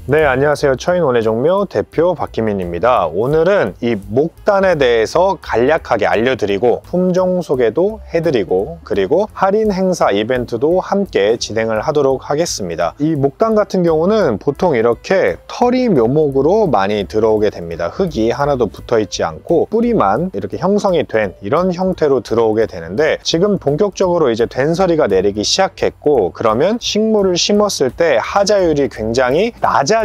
네, 안녕하세요. 처인원예종묘 대표 박희민입니다. 오늘은 이 목단에 대해서 간략하게 알려드리고 품종 소개도 해드리고 그리고 할인 행사 이벤트도 함께 진행을 하도록 하겠습니다. 이 목단 같은 경우는 보통 이렇게 털이 묘목으로 많이 들어오게 됩니다. 흙이 하나도 붙어 있지 않고 뿌리만 이렇게 형성이 된 이런 형태로 들어오게 되는데, 지금 본격적으로 이제 된서리가 내리기 시작했고, 그러면 식물을 심었을 때 하자율이 굉장히 낮아지는,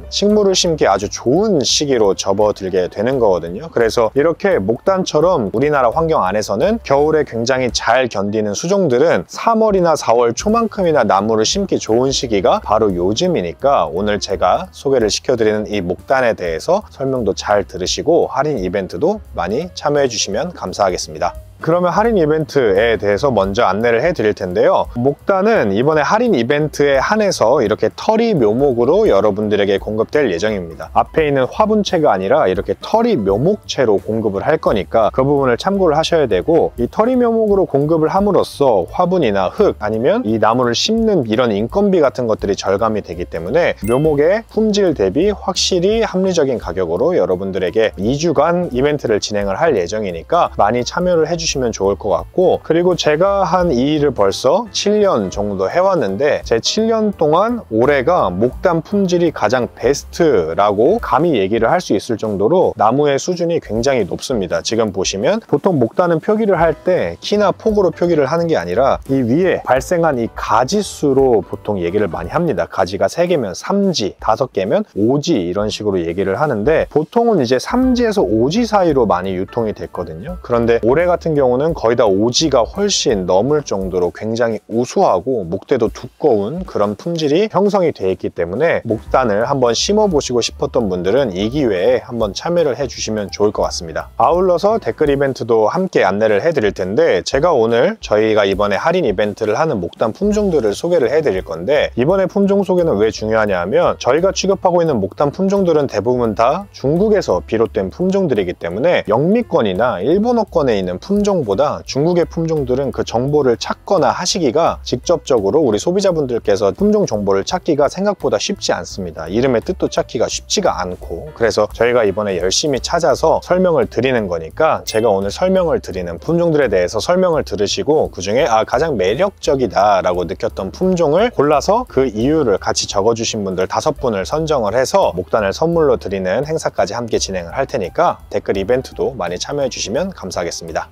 식물을 심기 아주 좋은 시기로 접어들게 되는 거거든요. 그래서 이렇게 목단처럼 우리나라 환경 안에서는 겨울에 굉장히 잘 견디는 수종들은 3월이나 4월 초만큼이나 나무를 심기 좋은 시기가 바로 요즘이니까, 오늘 제가 소개를 시켜드리는 이 목단에 대해서 설명도 잘 들으시고 할인 이벤트도 많이 참여해 주시면 감사하겠습니다. 그러면 할인 이벤트에 대해서 먼저 안내를 해드릴 텐데요. 목단은 이번에 할인 이벤트에 한해서 이렇게 털이 묘목으로 여러분들에게 공급될 예정입니다. 앞에 있는 화분채가 아니라 이렇게 털이 묘목채로 공급을 할 거니까 그 부분을 참고를 하셔야 되고, 이 털이 묘목으로 공급을 함으로써 화분이나 흙 아니면 이 나무를 심는 이런 인건비 같은 것들이 절감이 되기 때문에 묘목의 품질 대비 확실히 합리적인 가격으로 여러분들에게 2주간 이벤트를 진행을 할 예정이니까 많이 참여를 해주시면 좋을 것 같고, 그리고 제가 한 이 일을 벌써 7년 정도 해왔는데, 제 7년 동안 올해가 목단 품질이 가장 베스트라고 감히 얘기를 할 수 있을 정도로 나무의 수준이 굉장히 높습니다. 지금 보시면 보통 목단은 표기를 할 때 키나 폭으로 표기를 하는 게 아니라 이 위에 발생한 이 가지수로 보통 얘기를 많이 합니다. 가지가 3개면 3지, 5개면 5지 이런 식으로 얘기를 하는데, 보통은 이제 3지에서 5지 사이로 많이 유통이 됐거든요. 그런데 올해 같은 경우는 거의 다 5지가 훨씬 넘을 정도로 굉장히 우수하고 목대도 두꺼운 그런 품질이 형성이 되어 있기 때문에, 목단을 한번 심어보시고 싶었던 분들은 이 기회에 한번 참여를 해주시면 좋을 것 같습니다. 아울러서 댓글 이벤트도 함께 안내를 해드릴 텐데, 제가 오늘 저희가 이번에 할인 이벤트를 하는 목단 품종들을 소개를 해드릴 건데, 이번에 품종 소개는 왜 중요하냐 하면, 저희가 취급하고 있는 목단 품종들은 대부분 다 중국에서 비롯된 품종들이기 때문에 영미권이나 일본어권에 있는 품종보다 중국의 품종들은 그 정보를 찾거나 하시기가, 직접적으로 우리 소비자분들께서 품종 정보를 찾기가 생각보다 쉽지 않습니다. 이름의 뜻도 찾기가 쉽지가 않고, 그래서 저희가 이번에 열심히 찾아서 설명을 드리는 거니까, 제가 오늘 설명을 드리는 품종들에 대해서 설명을 들으시고 그중에 가장 매력적이다 라고 느꼈던 품종을 골라서 그 이유를 같이 적어주신 분들 5분을 선정을 해서 목단을 선물로 드리는 행사까지 함께 진행을 할 테니까 댓글 이벤트도 많이 참여해 주시면 감사하겠습니다.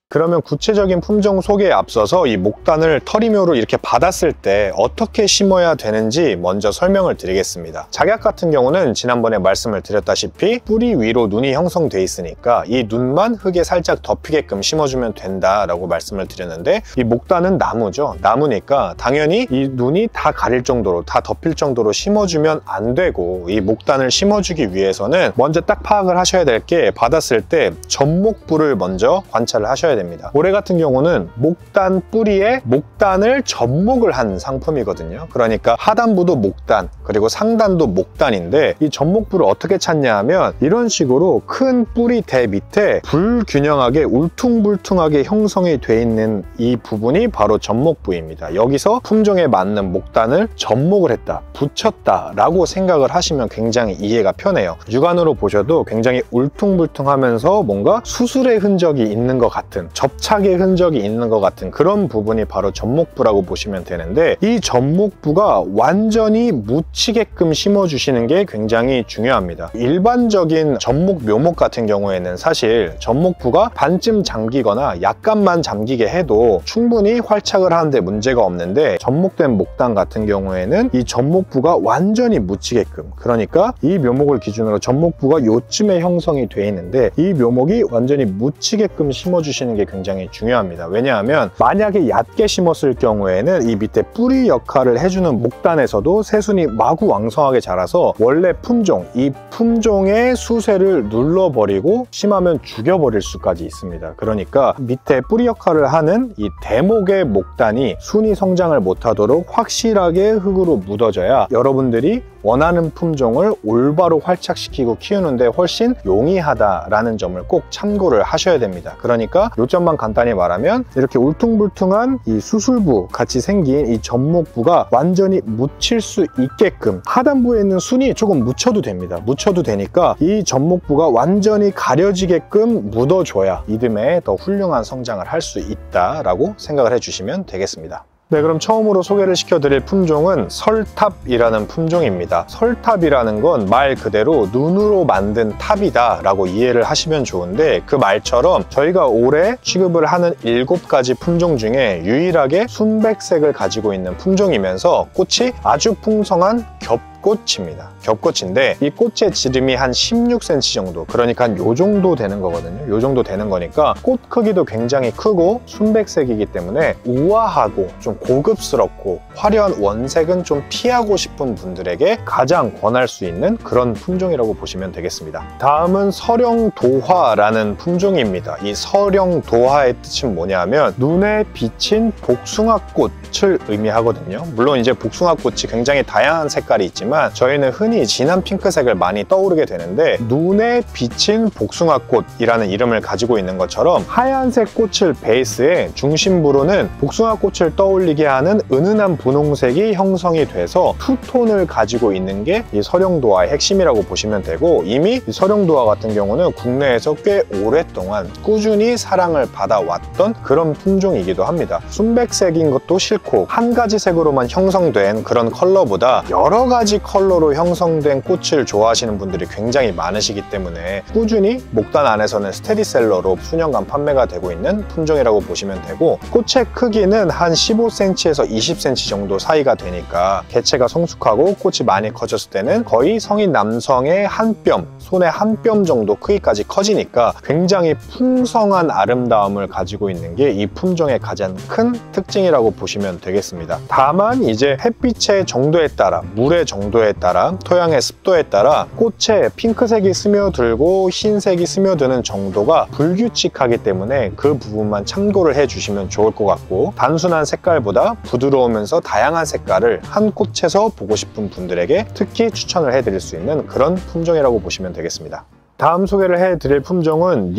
그러면 구체적인 품종 소개에 앞서서 이 목단을 털이묘로 이렇게 받았을 때 어떻게 심어야 되는지 먼저 설명을 드리겠습니다. 작약 같은 경우는 지난번에 말씀을 드렸다시피 뿌리 위로 눈이 형성돼 있으니까 이 눈만 흙에 살짝 덮이게끔 심어주면 된다라고 말씀을 드렸는데, 이 목단은 나무죠. 나무니까 당연히 이 눈이 다 가릴 정도로, 다 덮일 정도로 심어주면 안 되고, 이 목단을 심어주기 위해서는 먼저 딱 파악을 하셔야 될 게, 받았을 때 접목부를 먼저 관찰을 하셔야 됩니다. 올해 같은 경우는 목단 뿌리에 목단을 접목을 한 상품이거든요. 그러니까 하단부도 목단, 그리고 상단도 목단인데, 이 접목부를 어떻게 찾냐 하면, 이런 식으로 큰 뿌리 대 밑에 불균형하게 울퉁불퉁하게 형성이 돼 있는 이 부분이 바로 접목부입니다. 여기서 품종에 맞는 목단을 접목을 했다, 붙였다 라고 생각을 하시면 굉장히 이해가 편해요. 육안으로 보셔도 굉장히 울퉁불퉁하면서 뭔가 수술의 흔적이 있는 것 같은, 접착의 흔적이 있는 것 같은 그런 부분이 바로 접목부라고 보시면 되는데, 이 접목부가 완전히 묻히게끔 심어주시는 게 굉장히 중요합니다. 일반적인 접목 묘목 같은 경우에는 사실 접목부가 반쯤 잠기거나 약간만 잠기게 해도 충분히 활착을 하는데 문제가 없는데, 접목된 목단 같은 경우에는 이 접목부가 완전히 묻히게끔, 그러니까 이 묘목을 기준으로 접목부가 요쯤에 형성이 돼 있는데, 이 묘목이 완전히 묻히게끔 심어주시는 게 굉장히 중요합니다. 왜냐하면 만약에 얕게 심었을 경우에는 이 밑에 뿌리 역할을 해주는 목단에서도 새순이 마구 왕성하게 자라서 원래 품종, 이 품종의 수세를 눌러버리고 심하면 죽여버릴 수까지 있습니다. 그러니까 밑에 뿌리 역할을 하는 이 대목의 목단이 순이 성장을 못하도록 확실하게 흙으로 묻어져야 여러분들이 원하는 품종을 올바로 활착시키고 키우는데 훨씬 용이하다라는 점을 꼭 참고를 하셔야 됩니다. 그러니까 요점만 간단히 말하면 이렇게 울퉁불퉁한 이 수술부 같이 생긴 이 접목부가 완전히 묻힐 수 있게끔 하단부에 있는 순이 조금 묻혀도 됩니다. 묻혀도 되니까 이 접목부가 완전히 가려지게끔 묻어줘야 이듬해 더 훌륭한 성장을 할 수 있다라고 생각을 해주시면 되겠습니다. 네, 그럼 처음으로 소개를 시켜드릴 품종은 설탑이라는 품종입니다. 설탑이라는 건 말 그대로 눈으로 만든 탑이다 라고 이해를 하시면 좋은데, 그 말처럼 저희가 올해 취급을 하는 7가지 품종 중에 유일하게 순백색을 가지고 있는 품종이면서 꽃이 아주 풍성한 겹꽃입니다. 겹꽃인데 이 꽃의 지름이 한 16cm 정도, 그러니까 한 요 정도 되는 거거든요. 요 정도 되는 거니까 꽃 크기도 굉장히 크고 순백색이기 때문에 우아하고 좀 고급스럽고 화려한 원색은 좀 피하고 싶은 분들에게 가장 권할 수 있는 그런 품종이라고 보시면 되겠습니다. 다음은 서령도화라는 품종입니다. 이 서령도화의 뜻은 뭐냐면 눈에 비친 복숭아꽃을 의미하거든요. 물론 이제 복숭아꽃이 굉장히 다양한 색깔이 있지만 저희는 흔히 진한 핑크색을 많이 떠오르게 되는데, 눈에 비친 복숭아꽃이라는 이름을 가지고 있는 것처럼 하얀색 꽃을 베이스에 중심부로는 복숭아꽃을 떠올리게 하는 은은한 분홍색이 형성이 돼서 투톤을 가지고 있는 게 이 서령도화의 핵심이라고 보시면 되고, 이미 이 서령도화 같은 경우는 국내에서 꽤 오랫동안 꾸준히 사랑을 받아왔던 그런 품종이기도 합니다. 순백색인 것도 싫고 한 가지 색으로만 형성된 그런 컬러보다 여러 가지 컬러로 형성된 꽃을 좋아하시는 분들이 굉장히 많으시기 때문에 꾸준히 목단 안에서는 스테디셀러로 수년간 판매가 되고 있는 품종이라고 보시면 되고, 꽃의 크기는 한 15cm에서 20cm 정도 사이가 되니까 개체가 성숙하고 꽃이 많이 커졌을 때는 거의 성인 남성의 한 뼘, 손의 한 뼘 정도 크기까지 커지니까 굉장히 풍성한 아름다움을 가지고 있는 게 이 품종의 가장 큰 특징이라고 보시면 되겠습니다. 다만 이제 햇빛의 정도에 따라, 물의 정도에 따라, 토양의 습도에 따라 꽃에 핑크색이 스며들고 흰색이 스며드는 정도가 불규칙하기 때문에 그 부분만 참고를 해주시면 좋을 것 같고, 단순한 색깔보다 부드러우면서 다양한 색깔을 한 꽃에서 보고 싶은 분들에게 특히 추천을 해드릴 수 있는 그런 품종이라고 보시면 되겠습니다. 다음 소개를 해드릴 품종은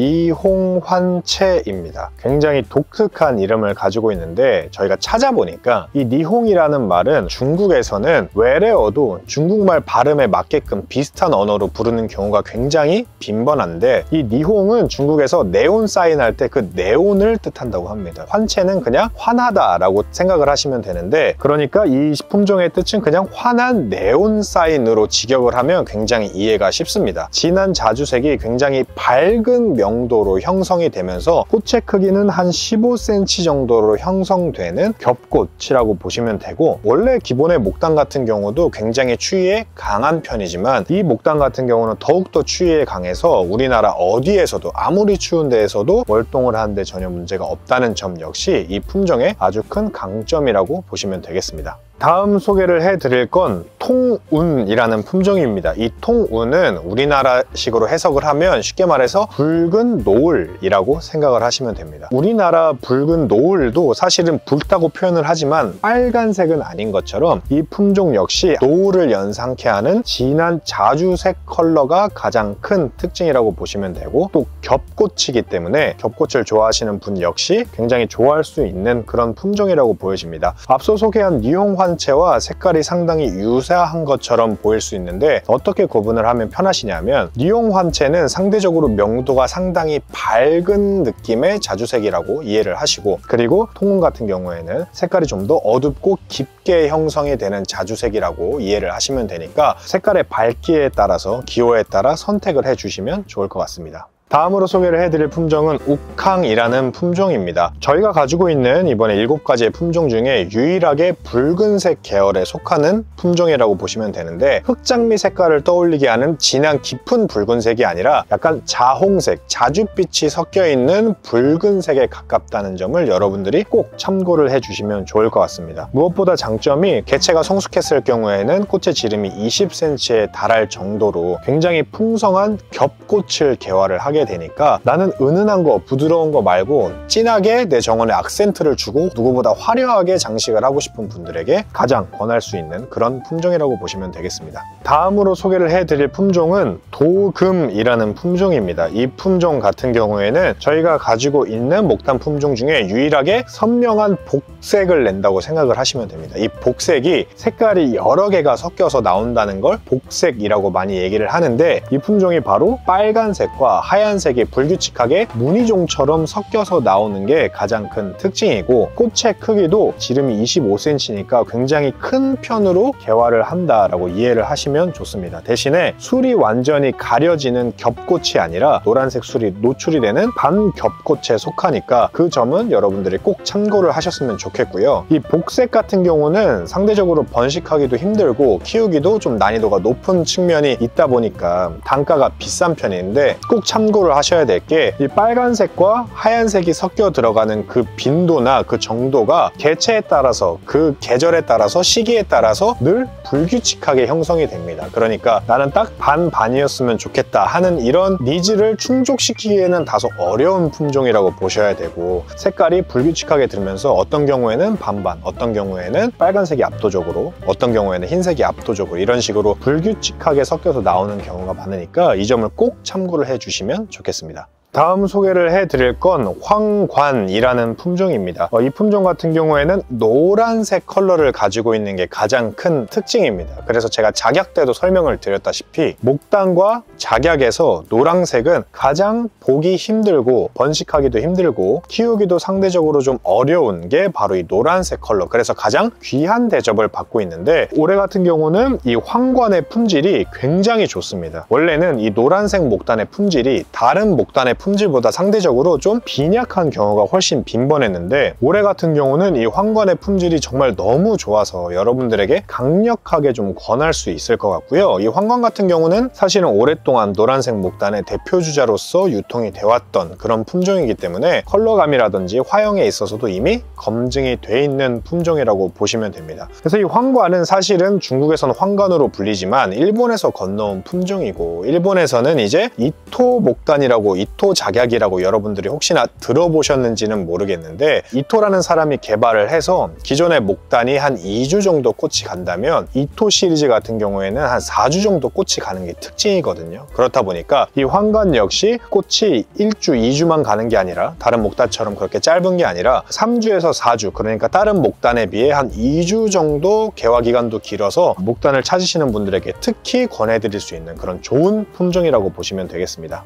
니홍환채입니다. 굉장히 독특한 이름을 가지고 있는데, 저희가 찾아보니까 이 니홍이라는 말은 중국에서는 외래어도 중국말 발음에 맞게끔 비슷한 언어로 부르는 경우가 굉장히 빈번한데, 이 니홍은 중국에서 네온 사인 할 때 그 네온을 뜻한다고 합니다. 환채는 그냥 환하다 라고 생각을 하시면 되는데, 그러니까 이 품종의 뜻은 그냥 환한 네온 사인으로 직역을 하면 굉장히 이해가 쉽습니다. 진한 자주 색이 굉장히 밝은 명도로 형성이 되면서 꽃의 크기는 한 15cm 정도로 형성되는 겹꽃이라고 보시면 되고, 원래 기본의 목단 같은 경우도 굉장히 추위에 강한 편이지만 이 목단 같은 경우는 더욱더 추위에 강해서 우리나라 어디에서도 아무리 추운 데에서도 월동을 하는데 전혀 문제가 없다는 점 역시 이 품종의 아주 큰 강점이라고 보시면 되겠습니다. 다음 소개를 해드릴 건 통운이라는 품종입니다. 이 통운은 우리나라식으로 해석을 하면 쉽게 말해서 붉은 노을이라고 생각을 하시면 됩니다. 우리나라 붉은 노을도 사실은 붉다고 표현을 하지만 빨간색은 아닌 것처럼 이 품종 역시 노을을 연상케 하는 진한 자주색 컬러가 가장 큰 특징이라고 보시면 되고, 또 겹꽃이기 때문에 겹꽃을 좋아하시는 분 역시 굉장히 좋아할 수 있는 그런 품종이라고 보여집니다. 앞서 소개한 니홍환채와 색깔이 상당히 유사한 것처럼 보일 수 있는데, 어떻게 구분을 하면 편하시냐면, 니홍환채는 상대적으로 명도가 상당히 밝은 느낌의 자주색이라고 이해를 하시고, 그리고 통운 같은 경우에는 색깔이 좀 더 어둡고 깊게 형성이 되는 자주색이라고 이해를 하시면 되니까 색깔의 밝기에 따라서, 기호에 따라 선택을 해주시면 좋을 것 같습니다. 다음으로 소개를 해드릴 품종은 욱항이라는 품종입니다. 저희가 가지고 있는 이번에 7가지의 품종 중에 유일하게 붉은색 계열에 속하는 품종이라고 보시면 되는데, 흑장미 색깔을 떠올리게 하는 진한 깊은 붉은색이 아니라 약간 자홍색, 자줏빛이 섞여 있는 붉은색에 가깝다는 점을 여러분들이 꼭 참고를 해주시면 좋을 것 같습니다. 무엇보다 장점이 개체가 성숙했을 경우에는 꽃의 지름이 20cm에 달할 정도로 굉장히 풍성한 겹꽃을 개화를 하게 하게 되니까 나는 은은한 거, 부드러운 거 말고 진하게 내 정원에 악센트를 주고 누구보다 화려하게 장식을 하고 싶은 분들에게 가장 권할 수 있는 그런 품종이라고 보시면 되겠습니다. 다음으로 소개를 해드릴 품종은 도금이라는 품종입니다. 이 품종 같은 경우에는 저희가 가지고 있는 목단 품종 중에 유일하게 선명한 복색을 낸다고 생각을 하시면 됩니다. 이 복색이 색깔이 여러 개가 섞여서 나온다는 걸 복색이라고 많이 얘기를 하는데, 이 품종이 바로 빨간색과 하얀색이 불규칙하게 무늬종처럼 섞여서 나오는 게 가장 큰 특징이고, 꽃의 크기도 지름이 25cm니까 굉장히 큰 편으로 개화를 한다라고 이해를 하시면 좋습니다. 대신에 술이 완전히 가려지는 겹꽃이 아니라 노란색 술이 노출이 되는 반겹꽃에 속하니까 그 점은 여러분들이 꼭 참고를 하셨으면 좋겠고요. 이 복색 같은 경우는 상대적으로 번식하기도 힘들고 키우기도 좀 난이도가 높은 측면이 있다 보니까 단가가 비싼 편인데, 꼭 참고를 하셔야 될 게 이 빨간색과 하얀색이 섞여 들어가는 그 빈도나 그 정도가 개체에 따라서, 그 계절에 따라서, 시기에 따라서 늘 불규칙하게 형성이 됩니다. 그러니까 나는 딱 반반이었으면 좋겠다 하는 이런 니즈를 충족시키기에는 다소 어려운 품종이라고 보셔야 되고, 색깔이 불규칙하게 들면서 어떤 경우에는 반반, 어떤 경우에는 빨간색이 압도적으로, 어떤 경우에는 흰색이 압도적으로 이런 식으로 불규칙하게 섞여서 나오는 경우가 많으니까 이 점을 꼭 참고를 해주시면 좋겠습니다. 다음 소개를 해드릴 건 황관이라는 품종입니다. 이 품종 같은 경우에는 노란색 컬러를 가지고 있는 게 가장 큰 특징입니다. 그래서 제가 작약 때도 설명을 드렸다시피 목단과 작약에서 노란색은 가장 보기 힘들고 번식하기도 힘들고 키우기도 상대적으로 좀 어려운 게 바로 이 노란색 컬러, 그래서 가장 귀한 대접을 받고 있는데, 올해 같은 경우는 이 황관의 품질이 굉장히 좋습니다. 원래는 이 노란색 목단의 품질이 다른 목단의 품질보다 상대적으로 좀 빈약한 경우가 훨씬 빈번했는데, 올해 같은 경우는 이 황관의 품질이 정말 너무 좋아서 여러분들에게 강력하게 좀 권할 수 있을 것 같고요. 이 황관 같은 경우는 사실은 오랫동안 노란색 목단의 대표주자로서 유통이 되어왔던 그런 품종이기 때문에 컬러감이라든지 화형에 있어서도 이미 검증이 돼 있는 품종이라고 보시면 됩니다. 그래서 이 황관은 사실은 중국에서는 황관으로 불리지만 일본에서 건너온 품종이고, 일본에서는 이제 이토 목단이라고, 이토 작약이라고 여러분들이 혹시나 들어보셨는지는 모르겠는데, 이토라는 사람이 개발을 해서 기존의 목단이 한 2주 정도 꽃이 간다면 이토 시리즈 같은 경우에는 한 4주 정도 꽃이 가는 게 특징이거든요. 그렇다 보니까 이 황관 역시 꽃이 1주, 2주만 가는 게 아니라, 다른 목단처럼 그렇게 짧은 게 아니라 3주에서 4주, 그러니까 다른 목단에 비해 한 2주 정도 개화 기간도 길어서 목단을 찾으시는 분들에게 특히 권해드릴 수 있는 그런 좋은 품종이라고 보시면 되겠습니다.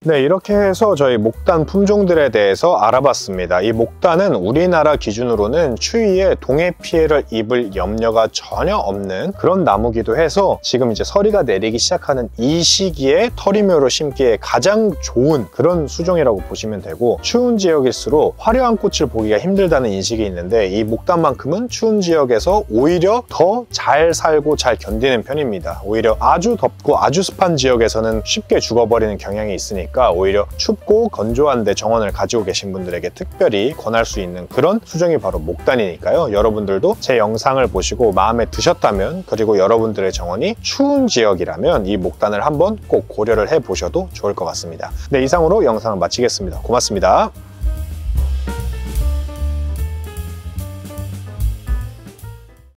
네, 이렇게 해서 저희 목단 품종들에 대해서 알아봤습니다. 이 목단은 우리나라 기준으로는 추위에 동해 피해를 입을 염려가 전혀 없는 그런 나무기도 해서 지금 이제 서리가 내리기 시작하는 이 시기에 터리묘로 심기에 가장 좋은 그런 수종이라고 보시면 되고, 추운 지역일수록 화려한 꽃을 보기가 힘들다는 인식이 있는데, 이 목단만큼은 추운 지역에서 오히려 더 잘 살고 잘 견디는 편입니다. 오히려 아주 덥고 아주 습한 지역에서는 쉽게 죽어버리는 경향이 있으니까 오히려 춥고 건조한데 정원을 가지고 계신 분들에게 특별히 권할 수 있는 그런 수종이 바로 목단이니까요. 여러분들도 제 영상을 보시고 마음에 드셨다면, 그리고 여러분들의 정원이 추운 지역이라면 이 목단을 한번 꼭 고려를 해보셔도 좋을 것 같습니다. 네, 이상으로 영상을 마치겠습니다. 고맙습니다.